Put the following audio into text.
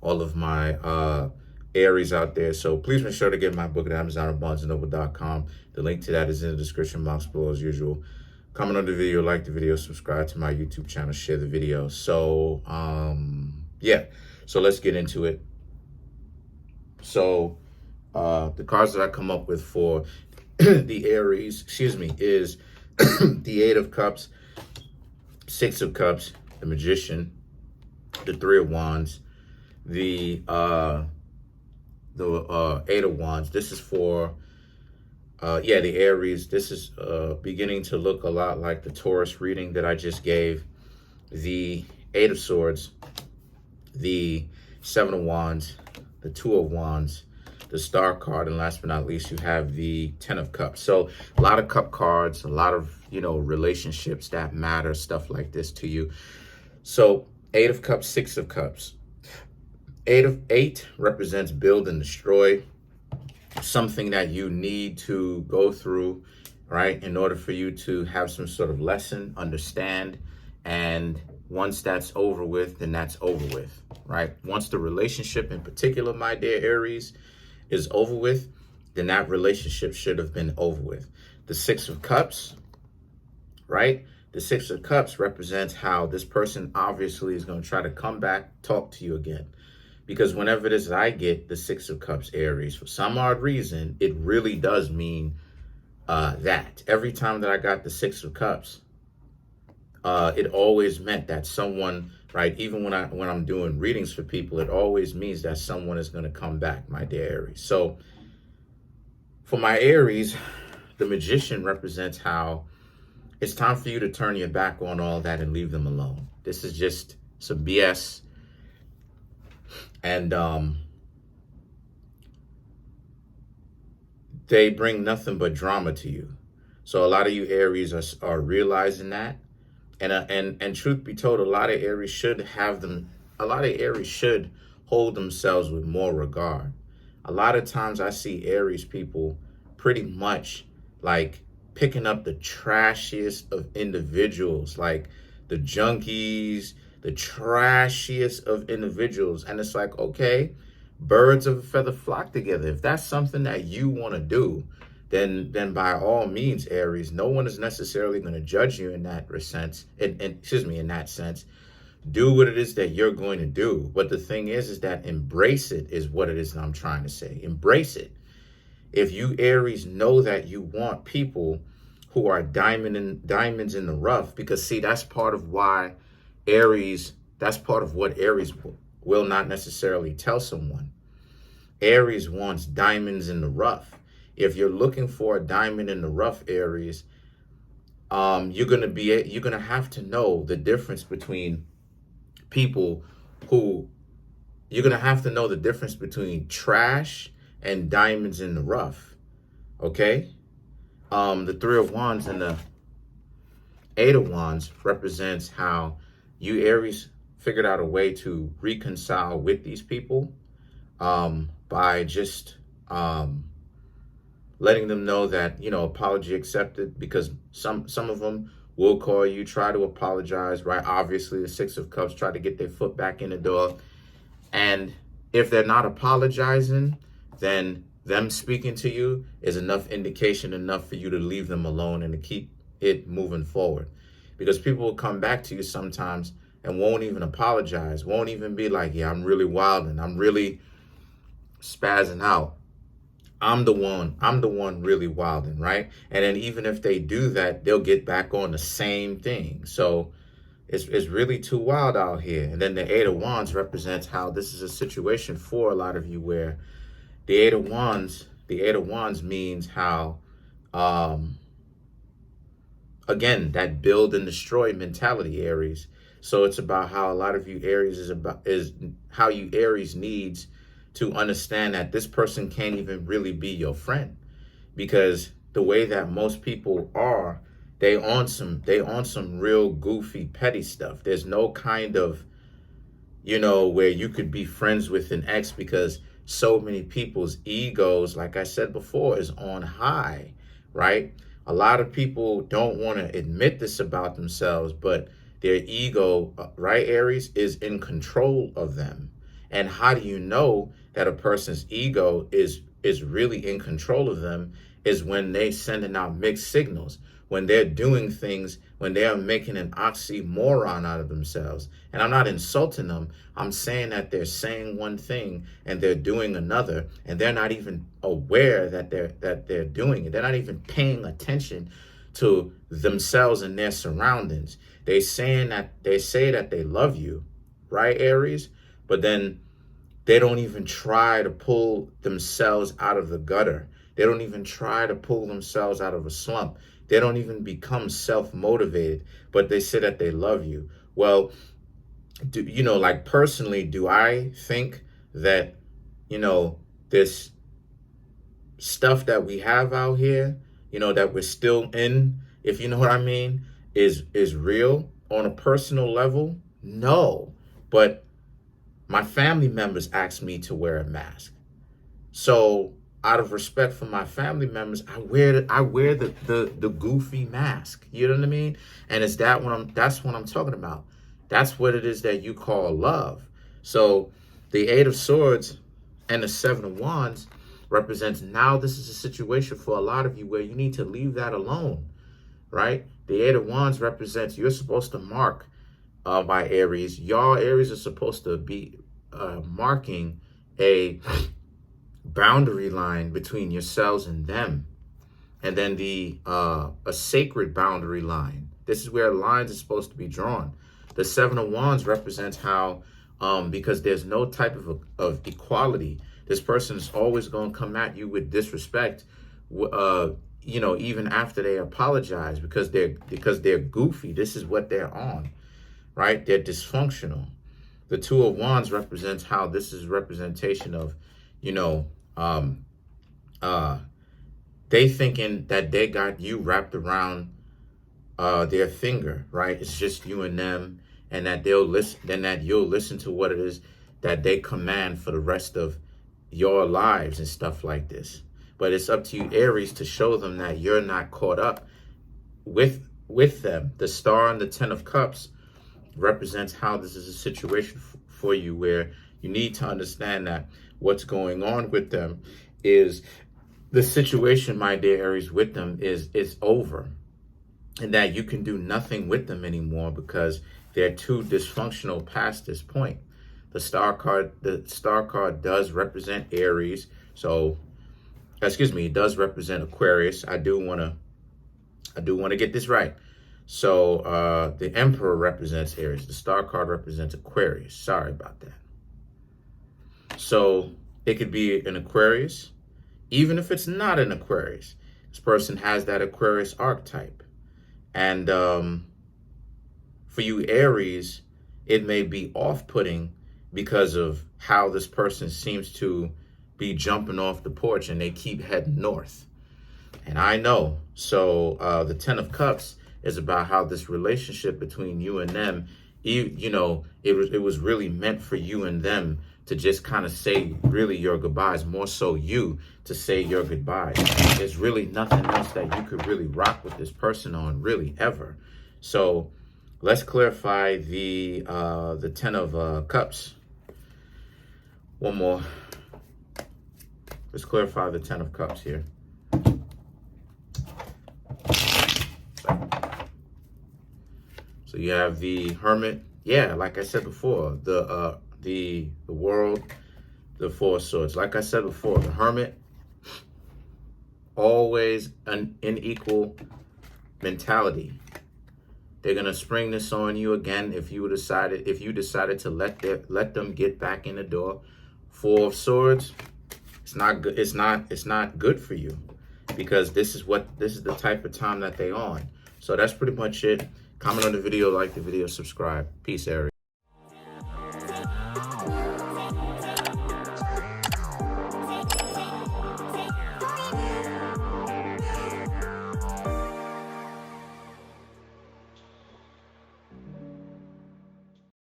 all of my Aries out there. So please make sure to get my book at Amazon or BarnesandNoble.com. The link to that is in the description box below as usual. Comment on the video, like the video, subscribe to my YouTube channel, share the video. So, yeah. So let's get into it. So, the cards that I come up with for the Aries, is the Eight of Cups, Six of Cups, the Magician, the Three of Wands, the Eight of Wands. This is for the Aries. This is beginning to look a lot like the Taurus reading that I just gave. The Eight of Swords, the Seven of Wands, the Two of Wands, the Star card, and last but not least, you have the Ten of Cups. So a lot of cup cards, a lot of, relationships that matter, stuff like this to you. So Eight of Cups, Six of Cups. Eight represents build and destroy, something that you need to go through, right, in order for you to have some sort of lesson, understand, and once that's over with, then that's over with, right? Once the relationship in particular, my dear Aries, is over with, then that relationship should have been over with. The Six of Cups, right? The Six of Cups represents how this person obviously is going to try to come back, talk to you again. Because whenever it is that I get the Six of Cups, Aries, for some odd reason, it really does mean that. Every time that I got the Six of Cups, it always meant that someone, right, even when I'm doing readings for people, it always means that someone is going to come back, my dear Aries. So for my Aries, the Magician represents how it's time for you to turn your back on all that and leave them alone. This is just some BS. And they bring nothing but drama to you. So a lot of you Aries are realizing that. And truth be told, a lot of Aries should hold themselves with more regard. A lot of times I see Aries people pretty much like picking up the trashiest of individuals, like the junkies, the trashiest of individuals. And it's like, okay, birds of a feather flock together. If that's something that you want to do, then by all means, Aries, no one is necessarily going to judge you in that sense. In that sense, do what it is that you're going to do. But the thing is that embrace it is what it is that I'm trying to say. Embrace it. If you Aries know that you want people who are diamonds in the rough, because see, that's part of why Aries, that's part of what Aries will not necessarily tell someone. Aries wants diamonds in the rough. If you're looking for a diamond in the rough, Aries, you're gonna have to know the difference between people who, you're gonna have to know the difference between trash and diamonds in the rough. Okay? The Three of Wands and the Eight of Wands represents how you Aries figured out a way to reconcile with these people by just letting them know that, apology accepted, because some of them will call you, try to apologize, right? Obviously, the Six of Cups try to get their foot back in the door. And if they're not apologizing, then them speaking to you is enough indication, enough for you to leave them alone and to keep it moving forward. Because people will come back to you sometimes and won't even apologize, won't even be like, yeah, I'm really wilding, I'm really spazzing out. I'm the one really wilding, right? And then even if they do that, they'll get back on the same thing. So it's really too wild out here. And then the Eight of Wands represents how this is a situation for a lot of you where the Eight of Wands means how, again, that build and destroy mentality, Aries. So it's about how a lot of you Aries is how you Aries needs to understand that this person can't even really be your friend, because the way that most people are, they on some real goofy petty stuff. There's no kind of, where you could be friends with an ex, because so many people's egos, like I said before, is on high, right? A lot of people don't want to admit this about themselves, but their ego, right, Aries, is in control of them. And how do you know that a person's ego is really in control of them? Is when they sending out mixed signals, when they're doing things, when they are making an oxymoron out of themselves. And I'm not insulting them. I'm saying that they're saying one thing and they're doing another, and they're not even aware that they're doing it. They're not even paying attention to themselves and their surroundings. They say that they love you, right, Aries? But then they don't even try to pull themselves out of the gutter. They don't even try to pull themselves out of a slump. They don't even become self-motivated, but they say that they love you. Well, like personally, do I think that, this stuff that we have out here, that we're still in, if you know what I mean, is real on a personal level? No. But my family members ask me to wear a mask. So out of respect for my family members, I wear the goofy mask. You know what I mean? And that's what I'm talking about. That's what it is that you call love. So the Eight of Swords and the Seven of Wands represents, now this is a situation for a lot of you where you need to leave that alone, right? The Eight of Wands represents, you're supposed to mark by Aries. Y'all Aries are supposed to be marking a boundary line between yourselves and them, and then a sacred boundary line. This is where lines are supposed to be drawn. The Seven of Wands represents how because there's no type of equality, this person is always going to come at you with disrespect, even after they apologize, because they're goofy. This is what they're on, right? They're dysfunctional. The Two of Wands represents how this is representation of, they thinking that they got you wrapped around their finger, right? It's just you and them, and that they'll listen, then that you'll listen to what it is that they command for the rest of your lives and stuff like this. But it's up to you, Aries, to show them that you're not caught up with them. The Star and the Ten of Cups represents how this is a situation for you where you need to understand that what's going on with them is the situation, my dear Aries, with them is over, and that you can do nothing with them anymore because they're too dysfunctional past this point. The Star card does represent Aries. So, it does represent Aquarius. I do want to get this right. So the Emperor represents Aries. The Star card represents Aquarius. Sorry about that. So it could be an Aquarius. Even if it's not an Aquarius, this person has that Aquarius archetype. And for you, Aries, it may be off-putting because of how this person seems to be jumping off the porch and they keep heading north. And I know. So the Ten of Cups is about how this relationship between you and them, it was really meant for you and them to just kind of say really your goodbyes, more so you to say your goodbyes. There's really nothing else that you could really rock with this person on, really, ever. So let's clarify the Ten of Cups. One more. Let's clarify the Ten of Cups here. So you have the Hermit. Yeah, like I said before, the World, the Four of Swords. Like I said before, the Hermit, always an unequal mentality. They're gonna spring this on you again if you decided to let them get back in the door. Four of Swords, it's not good. It's not good for you, because this is the type of time that they on. So that's pretty much it. Comment on the video, like the video, subscribe. Peace, Aries.